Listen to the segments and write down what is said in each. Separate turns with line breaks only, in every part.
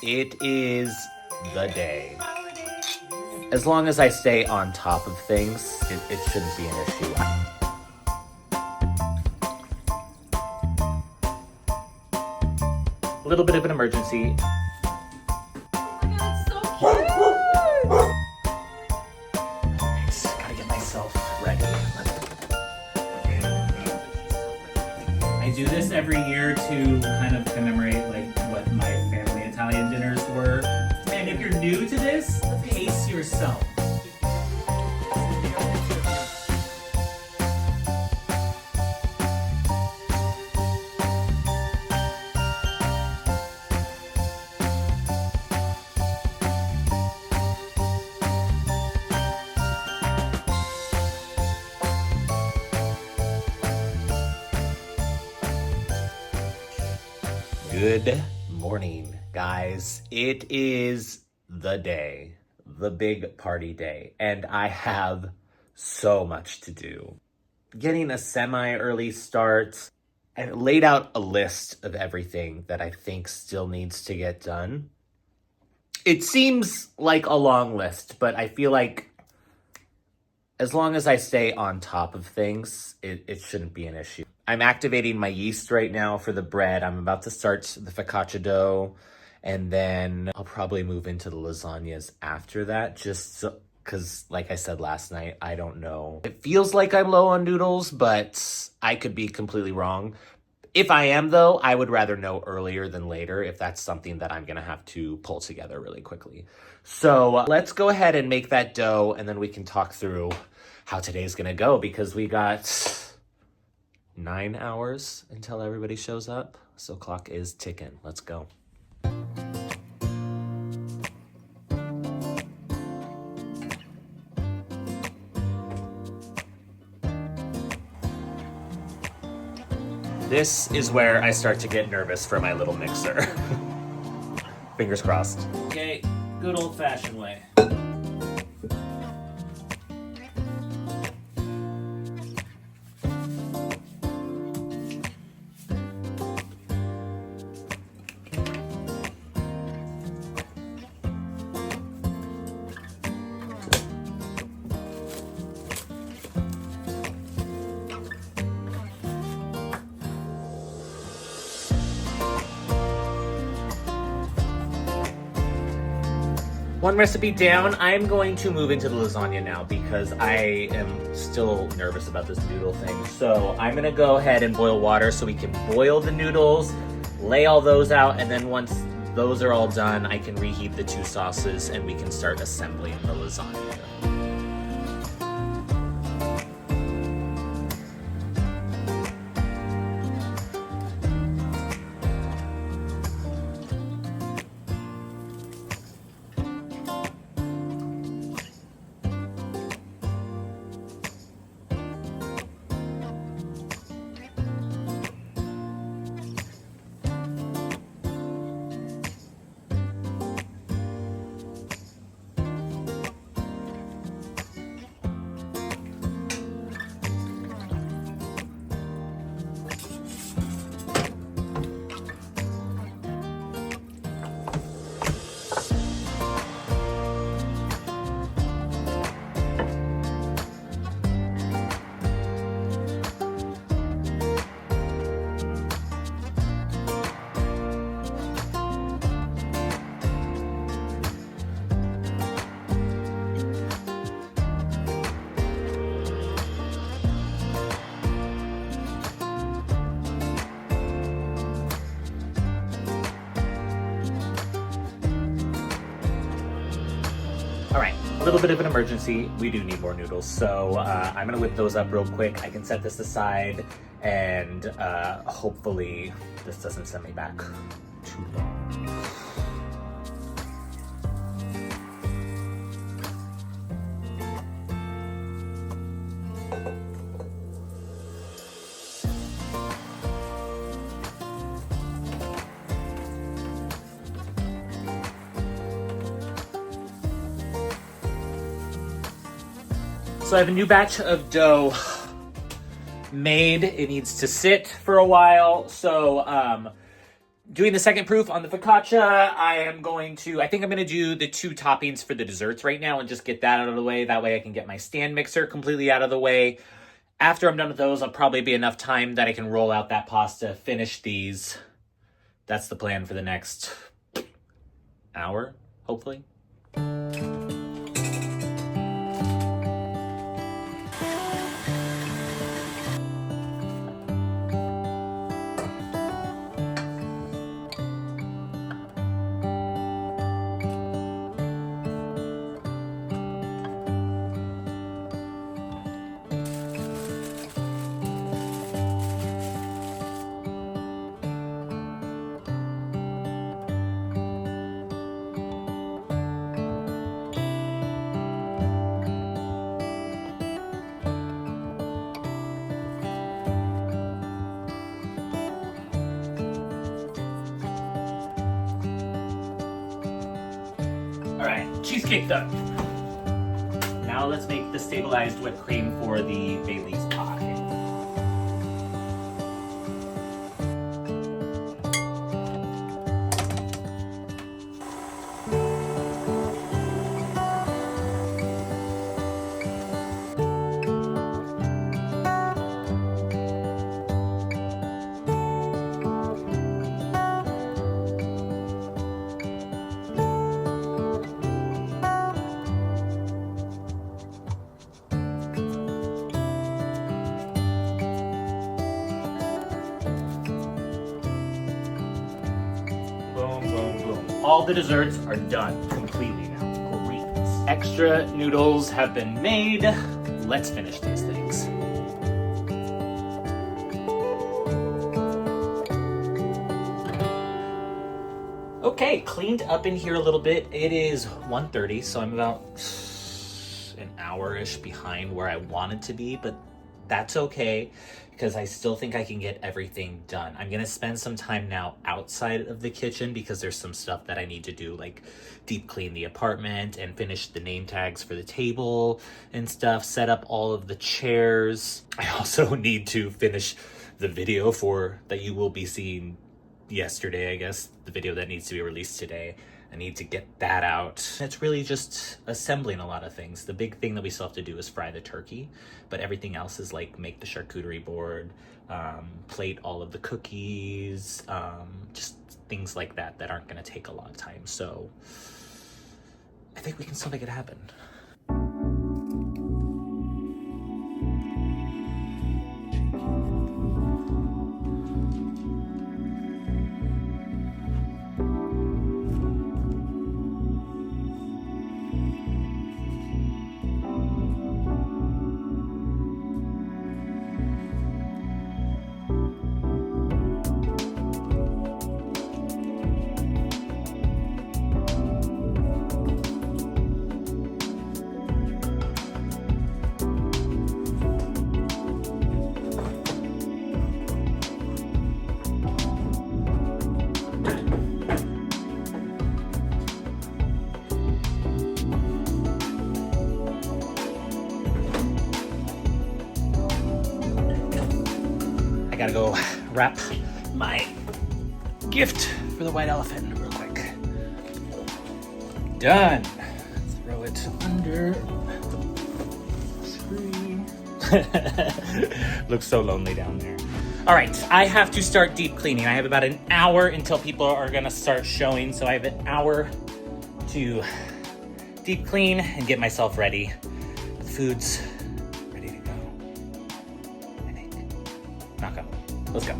It is the day. As long as I stay on top of things, it shouldn't be an issue. A little bit of an emergency. Just gotta get myself ready. I do this every year to kind of commemorate like what my family Italian dinners were. And if you're new to this, pace yourself. Good morning, guys. It is the day, the big party day, and I have so much to do. Getting a semi-early start. I laid out a list of everything that I think still needs to get done. It seems like a long list, but I feel like as long as I stay on top of things, it shouldn't be an issue. I'm activating my yeast right now for the bread. I'm about to start the focaccia dough, and then I'll probably move into the lasagnas after that, just because, like I said last night, I don't know. It feels like I'm low on noodles, but I could be completely wrong. If I am, though, I would rather know earlier than later if that's something that I'm going to have to pull together really quickly. So let's go ahead and make that dough, and then we can talk through how today's going to go, because we got 9 hours until everybody shows up. So clock is ticking. Let's go. This is where I start to get nervous for my little mixer. Fingers crossed. Okay, good old-fashioned way. One recipe down, I'm going to move into the lasagna now because I am still nervous about this noodle thing. So I'm gonna go ahead and boil water so we can boil the noodles, lay all those out, and then once those are all done, I can reheat the two sauces and we can start assembling the lasagna. All right, a little bit of an emergency. We do need more noodles, so I'm gonna whip those up real quick. I can set this aside, and hopefully this doesn't send me back too long. So I have a new batch of dough made. It needs to sit for a while. So doing the second proof on the focaccia. I think I'm going to do the 2 toppings for the desserts right now and just get that out of the way. That way I can get my stand mixer completely out of the way. After I'm done with those, I'll probably be enough time that I can roll out that pasta, finish these. That's the plan for the next hour, hopefully. Alright, cheesecake done. Now let's make the stabilized whipped cream for the Bailey's pie. All the desserts are done completely now. Great. Extra noodles have been made. Let's finish these things. Okay, cleaned up in here a little bit. It is 1:30, so I'm about an hour-ish behind where I wanted to be, but that's okay because I still think I can get everything done. I'm gonna spend some time now outside of the kitchen because there's some stuff that I need to do, like deep clean the apartment and finish the name tags for the table and stuff, set up all of the chairs. I also need to finish the video that you will be seeing yesterday, I guess, the video that needs to be released today. I need to get that out. It's really just assembling a lot of things. The big thing that we still have to do is fry the turkey, but everything else is like make the charcuterie board, plate all of the cookies, just things like that that aren't gonna take a lot of time. So I think we can still make it happen. I gotta go wrap my gift for the white elephant real quick. Done. Throw it under the tree. Looks so lonely down there. All right, I have to start deep cleaning. I have about an hour until people are gonna start showing, so I have an hour to deep clean and get myself ready. The food's ready to go, I think. Knock on wood. Let's go.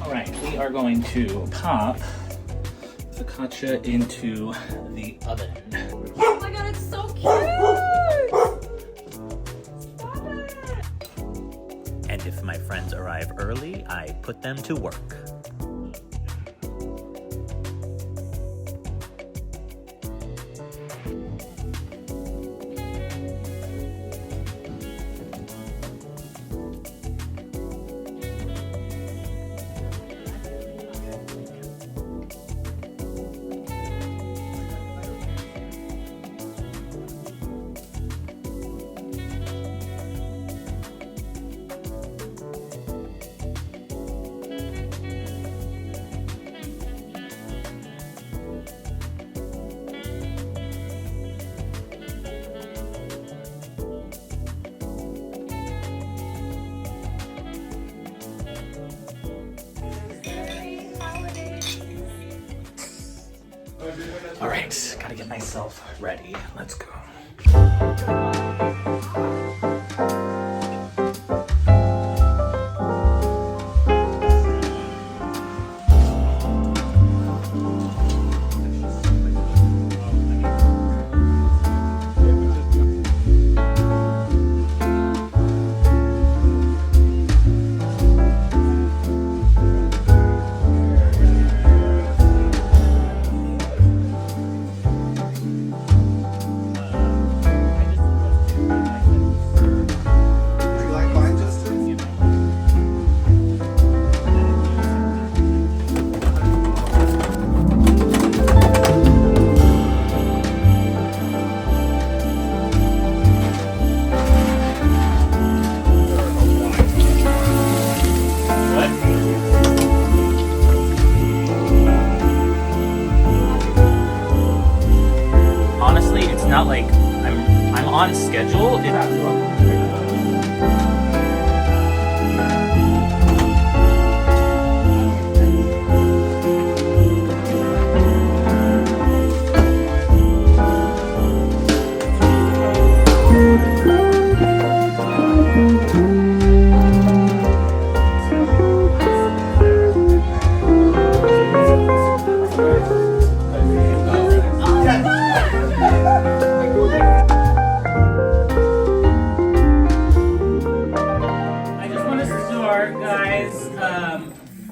All right, we are going to pop focaccia into the oven.
Oh my god, it's so cute! Stop it!
And if my friends arrive early, I put them to work. gotta get myself ready. Let's go. Honestly, it's not like I'm on schedule. I just want to start, guys.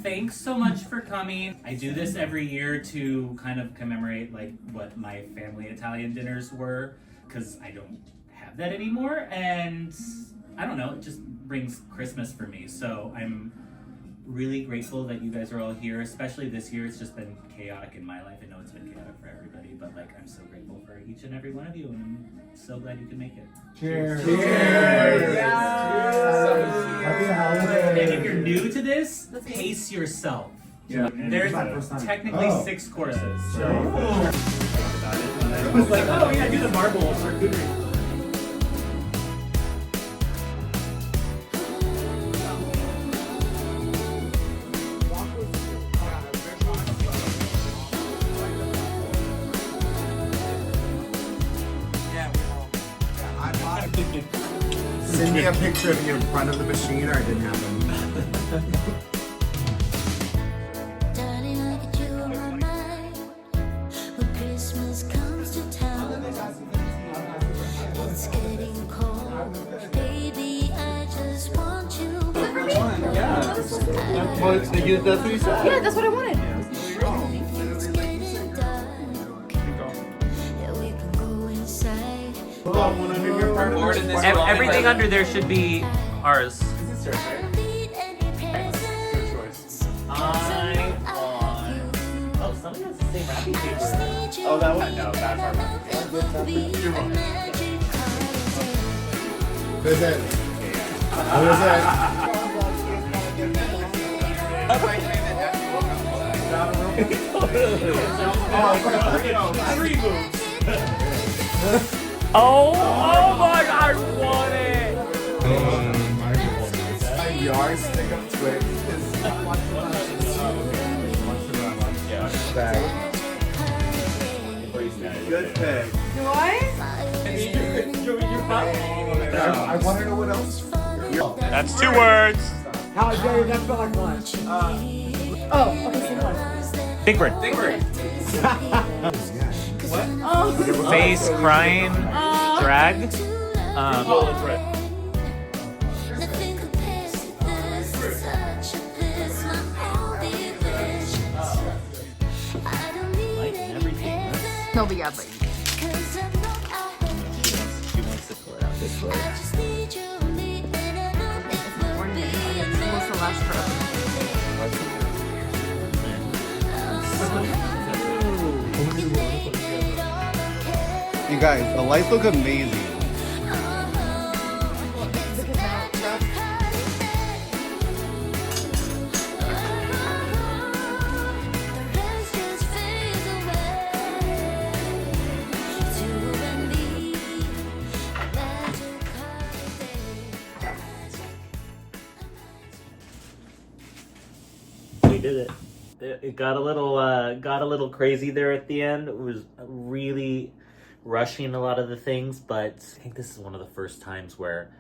Thanks so much for coming. I do this every year to kind of commemorate like what my family Italian dinners were, because I don't have that anymore, and I don't know, it just brings Christmas for me. So I'm really grateful that you guys are all here, especially this year. It's just been chaotic in my life. I know it's been chaotic for everybody, but like I'm so grateful for each and every one of you, and I'm so glad you can make it.
Cheers.
Cheers.
Cheers.
Happy
holidays.
And if you're new to this, pace yourself.
Yeah.
There's technically 6 courses. So.
It was like, oh yeah, do the marbles for good reason.
Send me a picture of you in front of the machine or it didn't happen.
Darling, I get you on my mind when Christmas comes to town. It's getting cold, baby. I just want you.
Well, that's what you said.
Yeah, that's what I wanted.
It's getting dark. Yeah, we can go inside.
Everything under there should be ours.
I don't need any presents.
I want. Oh, somebody has to say wrapping paper.
Oh, that one? No, that's our one.
You're wrong.
Who's it? Who is it?
Oh my God, I want it.
My yard stick of Twix is good pick.
Do I?
I want to know what else.
That's 2 words.
How dare that felt like lunch.
Oh, okay, so what?
Big Bird.
Oh.
Face crying. Drag.
Nothing compares to this. Such a bliss, my only wish. I don't need any presents,
No, but yeah, but
'cause I know I have you.
She wants to pull it out this way.
I just need you and me, and I know it will be
what's the last forever?
You guys, the lights look amazing.
We did it. it got a little crazy there at the end. It was really rushing a lot of the things, but I think this is one of the first times where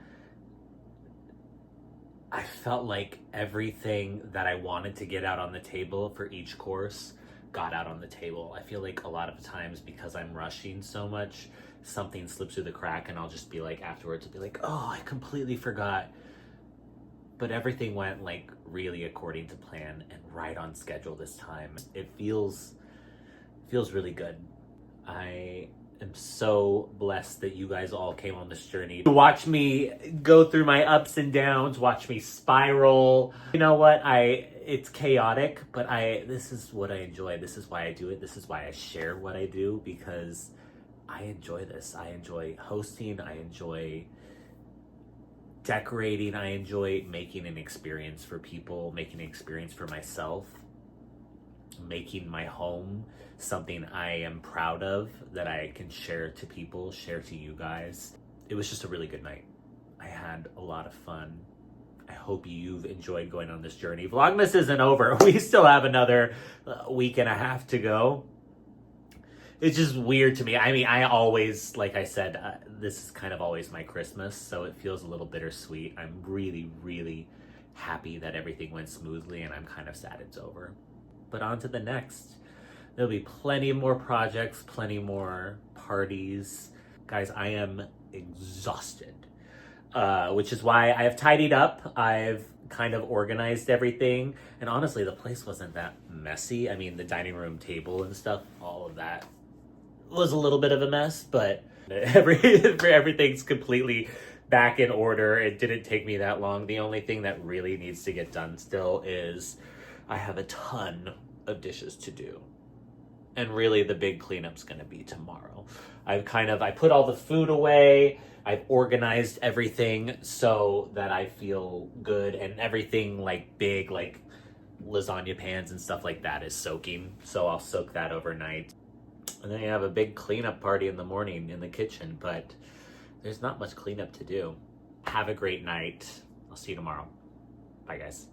I felt like everything that I wanted to get out on the table for each course got out on the table. I feel like a lot of times, because I'm rushing so much, something slips through the crack and I'll just be like, afterwards I'll be like, oh, I completely forgot. But everything went like really according to plan and right on schedule this time. It feels really good. I am so blessed that you guys all came on this journey to watch me go through my ups and downs, watch me spiral. You know what? It's chaotic, but this is what I enjoy. This is why I do it. This is why I share what I do, because I enjoy this. I enjoy hosting. I enjoy decorating. I enjoy making an experience for people, making an experience for myself, making my home something I am proud of, that I can share to people, share to you guys. It was just a really good night. I had a lot of fun. I hope you've enjoyed going on this journey. Vlogmas isn't over. We still have another week and a half to go. It's just weird to me. I mean, I always, like I said, this is kind of always my Christmas, so it feels a little bittersweet. I'm really, really happy that everything went smoothly, and I'm kind of sad it's over. But on to the next. There'll be plenty more projects, plenty more parties. Guys, I am exhausted, which is why I have tidied up. I've kind of organized everything. And honestly, the place wasn't that messy. I mean, the dining room table and stuff, all of that was a little bit of a mess, but everything's completely back in order. It didn't take me that long. The only thing that really needs to get done still is I have a ton of dishes to do. And really the big cleanup's gonna be tomorrow. I put all the food away. I've organized everything so that I feel good, and everything like big, like lasagna pans and stuff like that is soaking. So I'll soak that overnight. And then you have a big cleanup party in the morning in the kitchen, but there's not much cleanup to do. Have a great night. I'll see you tomorrow. Bye, guys.